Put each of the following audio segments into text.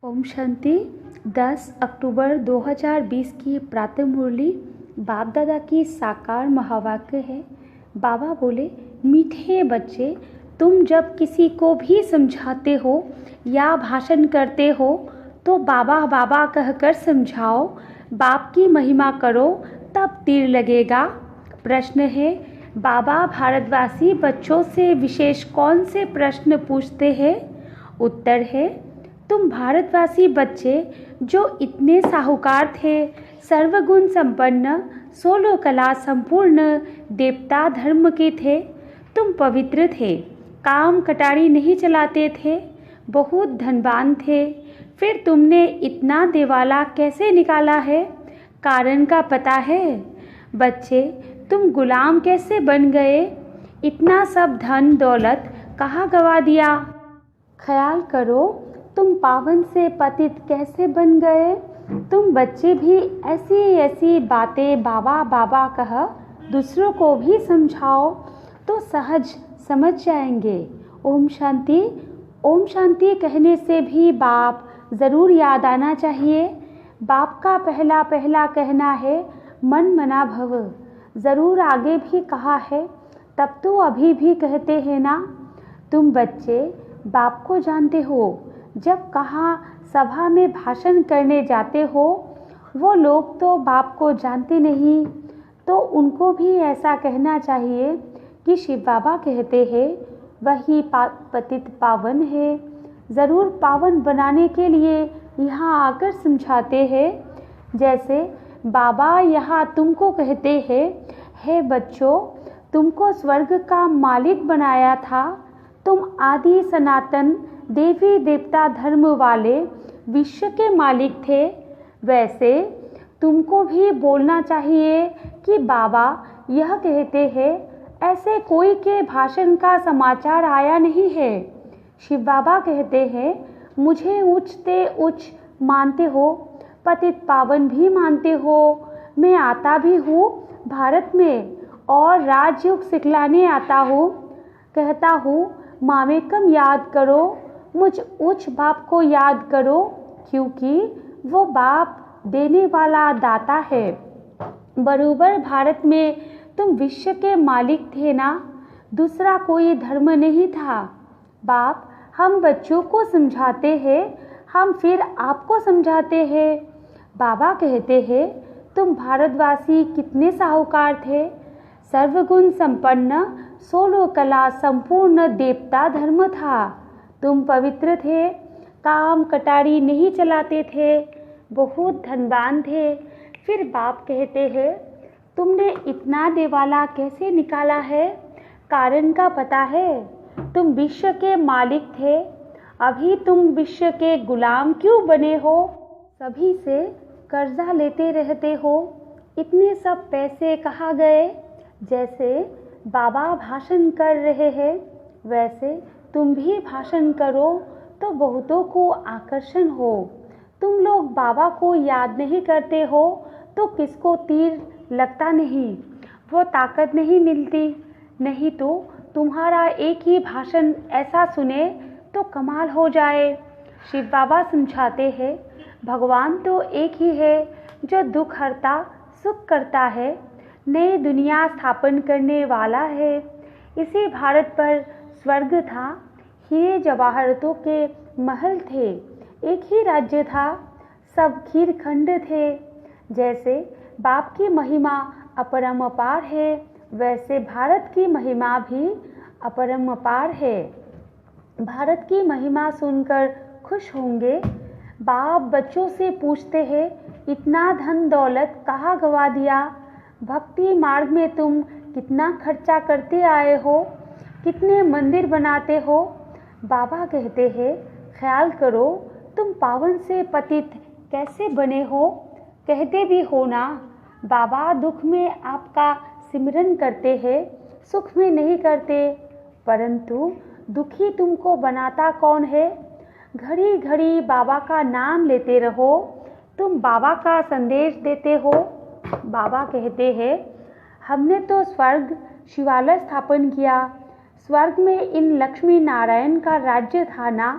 ओम शांति। 10 अक्टूबर 2020 की प्रातः मुरली बाप दादा की साकार महावाक्य है। बाबा बोले, मीठे बच्चे, तुम जब किसी को भी समझाते हो या भाषण करते हो तो बाबा बाबा कहकर समझाओ, बाप की महिमा करो, तब तीर लगेगा। प्रश्न है, बाबा भारतवासी बच्चों से विशेष कौन से प्रश्न पूछते हैं? उत्तर है, तुम भारतवासी बच्चे जो इतने साहूकार थे, सर्वगुण संपन्न, 16 कला संपूर्ण, देवता धर्म के थे, तुम पवित्र थे, काम कटारी नहीं चलाते थे, बहुत धनवान थे, फिर तुमने इतना देवाला कैसे निकाला है? कारण का पता है? बच्चे, तुम गुलाम कैसे बन गए? इतना सब धन दौलत कहाँ गवा दिया? ख्याल करो, तुम पावन से पतित कैसे बन गए? तुम बच्चे भी ऐसी ऐसी बातें बाबा बाबा कह दूसरों को भी समझाओ तो सहज समझ जाएंगे। ओम शांति। ओम शांति कहने से भी बाप ज़रूर याद आना चाहिए। बाप का पहला पहला कहना है, मन मना भव। ज़रूर आगे भी कहा है, तब तो अभी भी कहते हैं ना। तुम बच्चे बाप को जानते हो। जब कहाँ सभा में भाषण करने जाते हो, वो लोग तो बाप को जानते नहीं, तो उनको भी ऐसा कहना चाहिए कि शिव बाबा कहते हैं वही पतित पावन है। ज़रूर पावन बनाने के लिए यहाँ आकर समझाते हैं। जैसे बाबा यहाँ तुमको कहते हैं, हे बच्चों, तुमको स्वर्ग का मालिक बनाया था, तुम आदि सनातन देवी देवता धर्म वाले विश्व के मालिक थे। वैसे तुमको भी बोलना चाहिए कि बाबा यह कहते हैं, ऐसे कोई के भाषण का समाचार आया नहीं है। शिव बाबा कहते हैं, मुझे उच्चते उच्च मानते हो, पतित पावन भी मानते हो, मैं आता भी हूँ भारत में और राजयोग सिखलाने आता हूँ। कहता हूँ, मामेकम याद करो, मुझ उच्च बाप को याद करो, क्योंकि वो बाप देने वाला दाता है। बरूबर भारत में तुम विश्व के मालिक थे ना, दूसरा कोई धर्म नहीं था। बाप हम बच्चों को समझाते हैं, हम फिर आपको समझाते हैं। बाबा कहते हैं, तुम भारतवासी कितने साहूकार थे, सर्वगुण संपन्न, 16 कला संपूर्ण देवता धर्म था, तुम पवित्र थे, काम कटारी नहीं चलाते थे, बहुत धनवान थे। फिर बाप कहते हैं, तुमने इतना देवाला कैसे निकाला है? कारण का पता है? तुम विश्व के मालिक थे, अभी तुम विश्व के गुलाम क्यों बने हो? सभी से कर्जा लेते रहते हो, इतने सब पैसे कहाँ गए? जैसे बाबा भाषण कर रहे हैं, वैसे तुम भी भाषण करो तो बहुतों को आकर्षण हो। तुम लोग बाबा को याद नहीं करते हो तो किसको तीर लगता नहीं, वो ताकत नहीं मिलती। नहीं तो तुम्हारा एक ही भाषण ऐसा सुने तो कमाल हो जाए। शिव बाबा समझाते हैं, भगवान तो एक ही है जो दुख हरता सुख करता है, नई दुनिया स्थापन करने वाला है। इसी भारत पर स्वर्ग था, हीरे जवाहरतों के महल थे, एक ही राज्य था, सब खीर खंड थे। जैसे बाप की महिमा अपरंपार है, वैसे भारत की महिमा भी अपरंपार है। भारत की महिमा सुनकर खुश होंगे। बाप बच्चों से पूछते हैं, इतना धन दौलत कहाँ गवा दिया? भक्ति मार्ग में तुम कितना खर्चा करते आए हो, कितने मंदिर बनाते हो? बाबा कहते हैं, ख्याल करो, तुम पावन से पतित कैसे बने हो? कहते भी हो ना, बाबा दुख में आपका सिमरन करते हैं, सुख में नहीं करते। परंतु दुखी तुमको बनाता कौन है? घड़ी घड़ी बाबा का नाम लेते रहो, तुम बाबा का संदेश देते हो। बाबा कहते हैं, हमने तो स्वर्ग शिवालय स्थापन किया, स्वर्ग में इन लक्ष्मी नारायण का राज्य था ना,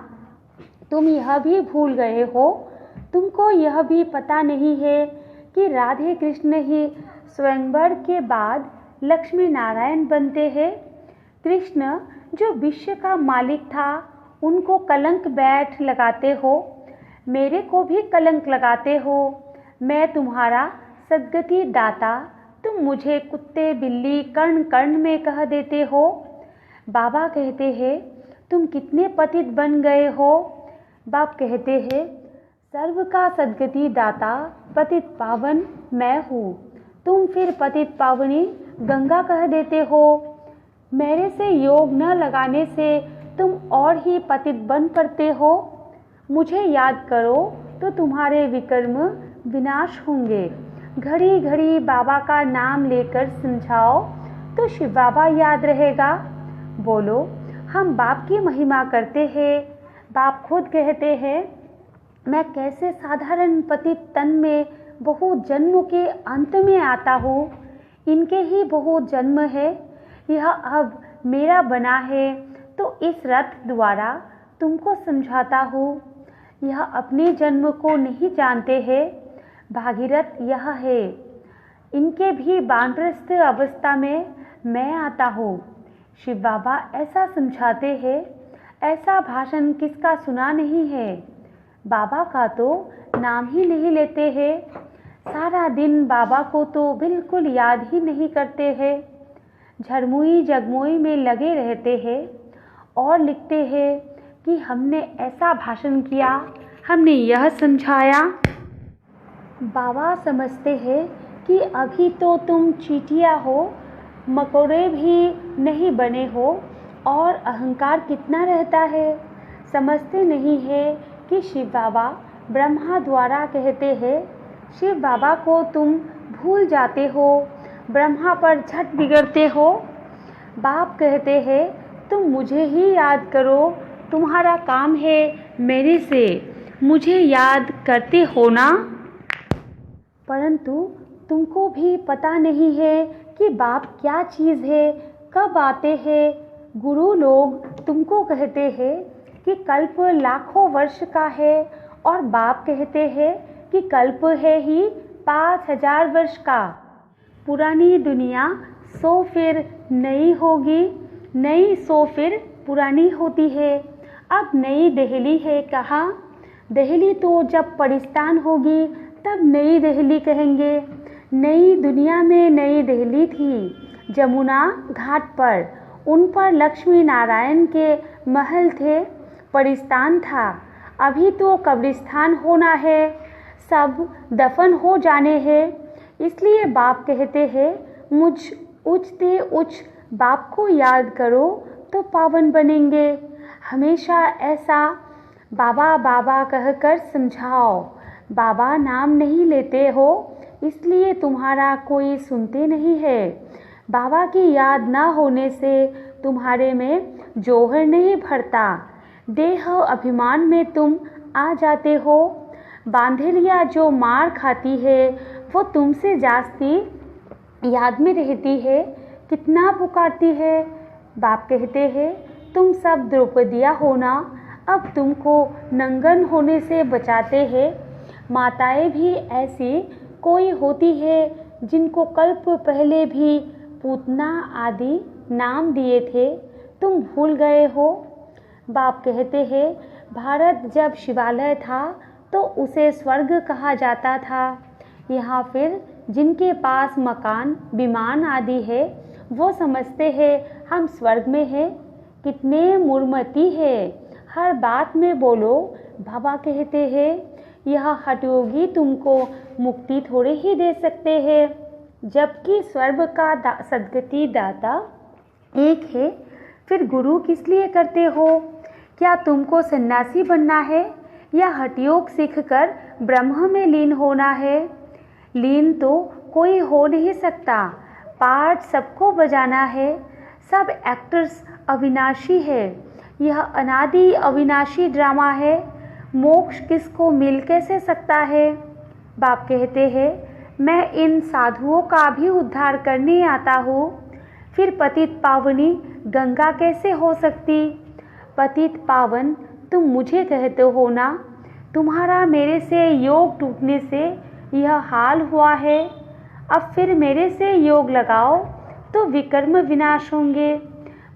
तुम यह भी भूल गए हो, तुमको यह भी पता नहीं है कि राधे कृष्ण ही स्वयंवर के बाद लक्ष्मी नारायण बनते हैं। कृष्ण जो विश्व का मालिक था, उनको कलंक बैठ लगाते हो, मेरे को भी कलंक लगाते हो। मैं तुम्हारा सद्गति दाता, तुम मुझे कुत्ते बिल्ली कर्ण कर्ण में कह देते हो। बाबा कहते हैं तुम कितने पतित बन गए हो। बाप कहते हैं सर्व का सद्गति दाता पतित पावन मैं हूँ, तुम फिर पतित पावनी गंगा कह देते हो। मेरे से योग न लगाने से तुम और ही पतित बन पड़ते हो। मुझे याद करो तो तुम्हारे विकर्म विनाश होंगे। घड़ी घड़ी बाबा का नाम लेकर समझाओ तो शिव बाबा याद रहेगा। बोलो हम बाप की महिमा करते हैं। बाप खुद कहते हैं मैं कैसे साधारण पतित तन में बहुत जन्मों के अंत में आता हूँ, इनके ही बहुत जन्म है। यह अब मेरा बना है तो इस रथ द्वारा तुमको समझाता हूँ। यह अपने जन्म को नहीं जानते हैं, भागीरथ यह है। इनके भी वानप्रस्थ अवस्था में मैं आता हूँ। शिव बाबा ऐसा समझाते हैं, ऐसा भाषण किसका सुना नहीं है। बाबा का तो नाम ही नहीं लेते हैं, सारा दिन बाबा को तो बिल्कुल याद ही नहीं करते हैं। झरमुई जगमुई में लगे रहते हैं और लिखते हैं कि हमने ऐसा भाषण किया, हमने यह समझाया। बाबा समझते हैं कि अभी तो तुम चींटियाँ हो, मकोड़े भी नहीं बने हो और अहंकार कितना रहता है। समझते नहीं है कि शिव बाबा ब्रह्मा द्वारा कहते हैं। शिव बाबा को तुम भूल जाते हो, ब्रह्मा पर झट बिगड़ते हो। बाप कहते हैं तुम मुझे ही याद करो, तुम्हारा काम है मेरे से मुझे याद करते हो ना। परंतु तुमको भी पता नहीं है कि बाप क्या चीज़ है, कब आते हैं। गुरु लोग तुमको कहते हैं कि कल्प लाखों वर्ष का है और बाप कहते हैं कि कल्प है ही 5000 वर्ष का। पुरानी दुनिया सो फिर नई होगी, नई सो फिर पुरानी होती है। अब नई दिल्ली है कहाँ? दिल्ली तो जब पाकिस्तान होगी तब नई दिल्ली कहेंगे। नई दुनिया में नई दिल्ली थी जमुना घाट पर, उन पर लक्ष्मी नारायण के महल थे, पाकिस्तान था। अभी तो कब्रिस्तान होना है, सब दफन हो जाने हैं। इसलिए बाप कहते हैं मुझ उच्चते उच्च बाप को याद करो तो पावन बनेंगे। हमेशा ऐसा बाबा बाबा कहकर समझाओ। बाबा नाम नहीं लेते हो इसलिए तुम्हारा कोई सुनते नहीं है। बाबा की याद ना होने से तुम्हारे में जौहर नहीं भरता, देह अभिमान में तुम आ जाते हो। बांधलिया जो मार खाती है वो तुमसे जास्ती याद में रहती है, कितना पुकारती है। बाप कहते हैं तुम सब द्रौपदिया होना, अब तुमको नंगन होने से बचाते हैं। माताएं भी ऐसी कोई होती है जिनको कल्प पहले भी पूतना आदि नाम दिए थे, तुम भूल गए हो। बाप कहते हैं भारत जब शिवालय था तो उसे स्वर्ग कहा जाता था। यहाँ फिर जिनके पास मकान विमान आदि है वो समझते हैं हम स्वर्ग में हैं। कितने मूर्मती है, हर बात में बोलो। बाबा कहते हैं यह हठयोगी तुमको मुक्ति थोड़े ही दे सकते हैं, जबकि स्वर्ग का सद्गति दाता एक है। फिर गुरु किस लिए करते हो? क्या तुमको सन्यासी बनना है या हठयोग सीखकर ब्रह्म में लीन होना है? लीन तो कोई हो नहीं सकता, पार्ट सबको बजाना है। सब एक्टर्स अविनाशी है, यह अनादि अविनाशी ड्रामा है। मोक्ष किसको मिल कैसे सकता है? बाप कहते हैं मैं इन साधुओं का भी उद्धार करने आता हूँ। फिर पतित पावनी गंगा कैसे हो सकती? पतित पावन तुम मुझे कहते हो ना, तुम्हारा मेरे से योग टूटने से यह हाल हुआ है। अब फिर मेरे से योग लगाओ तो विकर्म विनाश होंगे।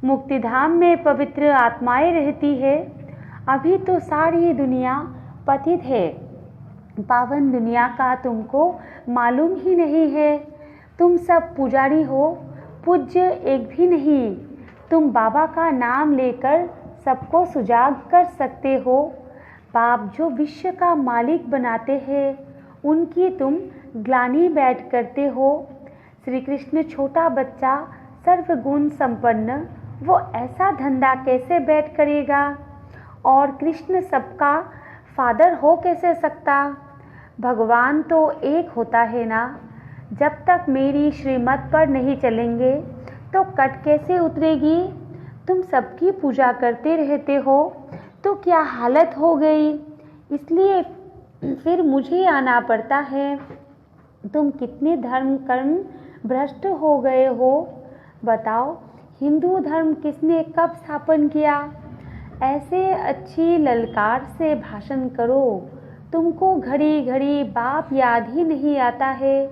मुक्तिधाम में पवित्र आत्माएं रहती है। अभी तो सारी दुनिया पतित है। पावन दुनिया का तुमको मालूम ही नहीं है। तुम सब पुजारी हो, पूज्य एक भी नहीं। तुम बाबा का नाम लेकर सबको सुजाग कर सकते हो। बाप जो विश्व का मालिक बनाते हैं, उनकी तुम ग्लानि बैठ करते हो। श्री कृष्ण छोटा बच्चा सर्वगुण संपन्न, वो ऐसा धंधा कैसे बैठ करेगा? और कृष्ण सबका फादर हो कैसे सकता? भगवान तो एक होता है ना। जब तक मेरी श्रीमत पर नहीं चलेंगे तो कट कैसे उतरेगी? तुम सबकी पूजा करते रहते हो तो क्या हालत हो गई, इसलिए फिर मुझे आना पड़ता है। तुम कितने धर्म कर्म भ्रष्ट हो गए हो, बताओ। हिंदू धर्म किसने कब स्थापन किया? ऐसे अच्छी ललकार से भाषण करो। तुमको घड़ी घड़ी बाप याद ही नहीं आता है।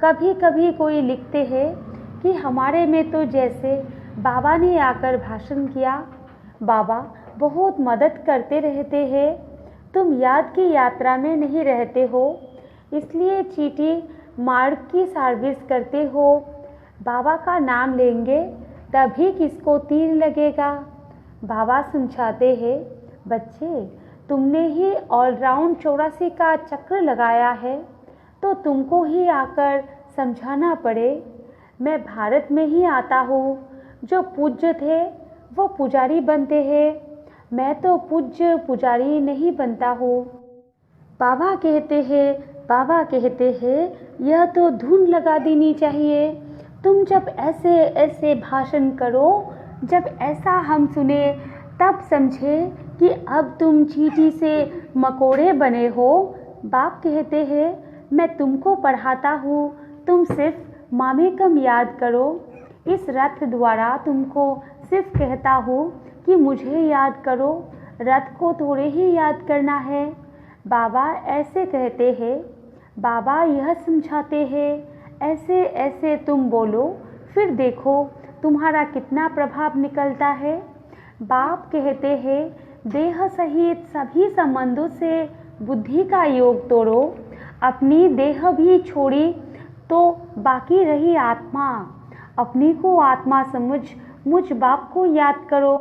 कभी कभी कोई लिखते हैं कि हमारे में तो जैसे बाबा ने आकर भाषण किया। बाबा बहुत मदद करते रहते हैं। तुम याद की यात्रा में नहीं रहते हो, इसलिए चीटी मार्ग की सर्विस करते हो। बाबा का नाम लेंगे तभी किसको तीर लगेगा? बाबा समझाते हैं, बच्चे तुमने ही ऑलराउंड 84 का चक्र लगाया है, तो तुमको ही आकर समझाना पड़े। मैं भारत में ही आता हूँ। जो पूज्य थे वो पुजारी बनते हैं, मैं तो पूज्य पुजारी नहीं बनता हूँ। बाबा कहते हैं यह तो धुन लगा देनी चाहिए। तुम जब ऐसे ऐसे भाषण करो, जब ऐसा हम सुने तब समझे कि अब तुम चींटी से मकोड़े बने हो। बाप कहते हैं मैं तुमको पढ़ाता हूँ, तुम सिर्फ मामे कम याद करो। इस रथ द्वारा तुमको सिर्फ कहता हूँ कि मुझे याद करो, रथ को थोड़े ही याद करना है। बाबा ऐसे कहते हैं, बाबा यह समझाते हैं, ऐसे ऐसे तुम बोलो, फिर देखो तुम्हारा कितना प्रभाव निकलता है। बाप कहते हैं देह सहित सभी संबंधों से बुद्धि का योग तोड़ो। अपनी देह भी छोड़ी तो बाकी रही आत्मा। अपनी को आत्मा समझ मुझ बाप को याद करो।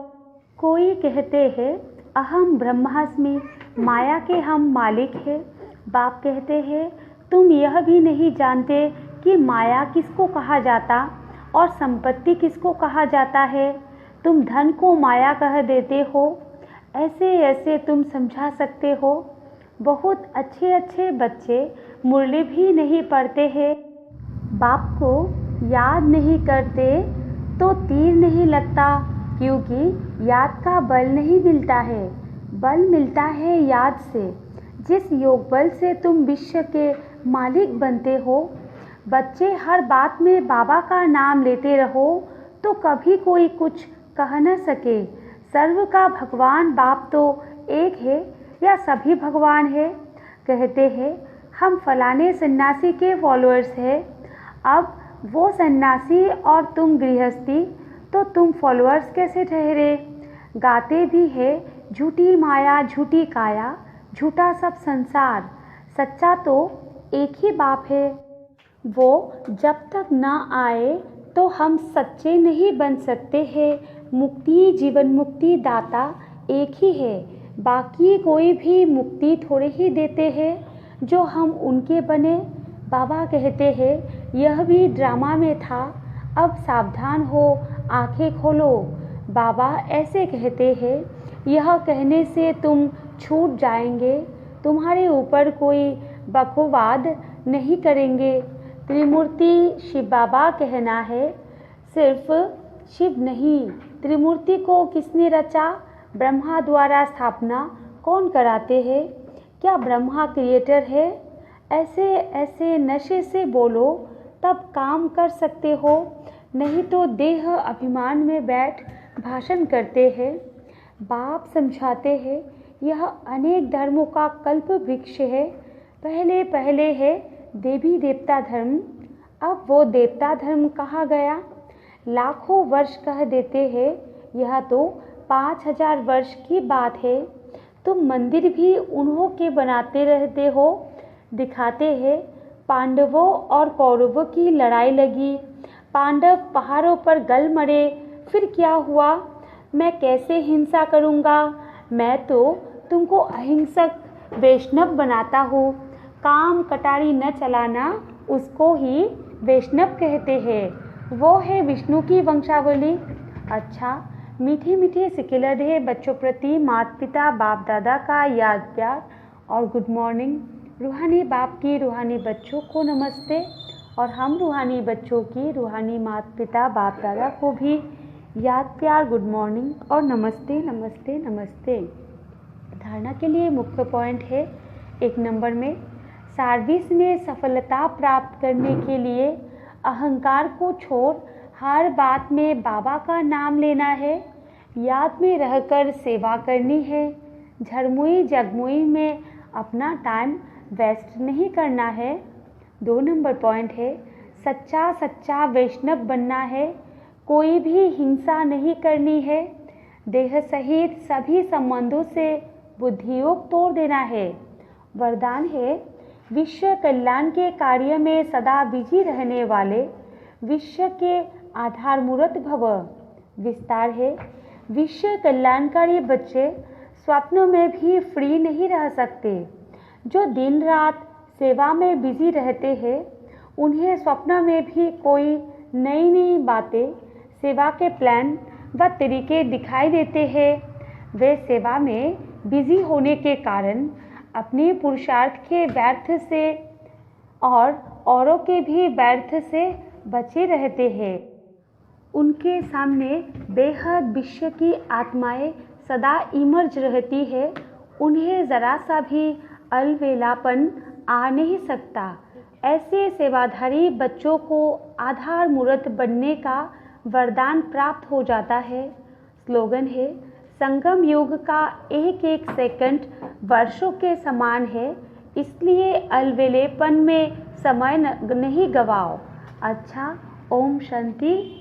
कोई कहते हैं अहम ब्रह्मास्मि, माया के हम मालिक हैं। बाप कहते हैं तुम यह भी नहीं जानते कि माया किसको कहा जाता और संपत्ति किसको कहा जाता है। तुम धन को माया कह देते हो। ऐसे ऐसे तुम समझा सकते हो। बहुत अच्छे अच्छे बच्चे मुरली भी नहीं पढ़ते हैं। बाप को याद नहीं करते तो तीर नहीं लगता, क्योंकि याद का बल नहीं मिलता है, बल मिलता है याद से। जिस योग बल से तुम विश्व के मालिक बनते हो। बच्चे हर बात में बाबा का नाम लेते रहो तो कभी कोई कुछ कह न सके। सर्व का भगवान बाप तो एक है या सभी भगवान है? कहते हैं हम फलाने सन्यासी के फॉलोअर्स हैं। अब वो सन्यासी और तुम गृहस्थी, तो तुम फॉलोअर्स कैसे ठहरे? गाते भी है झूठी माया झूठी काया, झूठा सब संसार, सच्चा तो एक ही बाप है। वो जब तक ना आए तो हम सच्चे नहीं बन सकते हैं। मुक्ति जीवन मुक्ति दाता एक ही है, बाकी कोई भी मुक्ति थोड़े ही देते हैं जो हम उनके बने। बाबा कहते हैं यह भी ड्रामा में था, अब सावधान हो, आंखें खोलो। बाबा ऐसे कहते हैं यह कहने से तुम छूट जाएंगे, तुम्हारे ऊपर कोई बकवाद नहीं करेंगे। त्रिमूर्ति शिव बाबा कहना है, सिर्फ शिव नहीं। त्रिमूर्ति को किसने रचा? ब्रह्मा द्वारा स्थापना कौन कराते हैं? क्या ब्रह्मा क्रिएटर है? ऐसे ऐसे नशे से बोलो तब काम कर सकते हो, नहीं तो देह अभिमान में बैठ भाषण करते हैं। बाप समझाते हैं यह अनेक धर्मों का कल्प वृक्ष है। पहले पहले है देवी देवता धर्म, अब वो देवता धर्म कहा गया। लाखों वर्ष कह देते हैं, यह तो 5000 वर्ष की बात है। तुम मंदिर भी उन्हों के बनाते रहते हो। दिखाते हैं पांडवों और कौरवों की लड़ाई लगी, पांडव पहाड़ों पर गल मरे, फिर क्या हुआ? मैं कैसे हिंसा करूँगा? मैं तो तुमको अहिंसक वैष्णव बनाता हूँ। काम कटारी न चलाना, उसको ही वैष्णव कहते हैं। वो है विष्णु की वंशावली। अच्छा, मीठे मीठे सिकिलधे बच्चों प्रति माता पिता बाप दादा का याद प्यार और गुड मॉर्निंग। रूहानी बाप की रूहानी बच्चों को नमस्ते, और हम रूहानी बच्चों की रूहानी माता पिता बाप दादा को भी याद प्यार, गुड मॉर्निंग और नमस्ते नमस्ते नमस्ते। धारणा के लिए मुख्य पॉइंट है 1 नंबर में, सर्विस में सफलता प्राप्त करने के लिए अहंकार को छोड़ हर बात में बाबा का नाम लेना है। याद में रहकर सेवा करनी है। झरमुई जगमुई में अपना टाइम वेस्ट नहीं करना है। 2 नंबर पॉइंट है, सच्चा सच्चा वैष्णव बनना है। कोई भी हिंसा नहीं करनी है। देह सहित सभी संबंधों से बुद्धियोग तोड़ देना है। वरदान है, विश्व कल्याण के कार्य में सदा बिजी रहने वाले विश्व के आधार मूर्त भव। विस्तार है, विश्व कल्याणकारी बच्चे स्वप्नों में भी फ्री नहीं रह सकते। जो दिन रात सेवा में बिजी रहते हैं, उन्हें स्वप्न में भी कोई नई नई बातें, सेवा के प्लान व तरीके दिखाई देते हैं। वे सेवा में बिजी होने के कारण अपने पुरुषार्थ के व्यर्थ से और औरों के भी व्यर्थ से बचे रहते हैं। उनके सामने बेहद विश्व की आत्माएं सदा इमर्ज रहती है। उन्हें ज़रा सा भी अलवेलापन आ नहीं सकता। ऐसे सेवाधारी बच्चों को आधार मूर्त बनने का वरदान प्राप्त हो जाता है। स्लोगन है, संगम युग का एक एक सेकंड वर्षों के समान है, इसलिए अलवेलेपन में समय नहीं गवाओ। अच्छा, ओम शांति।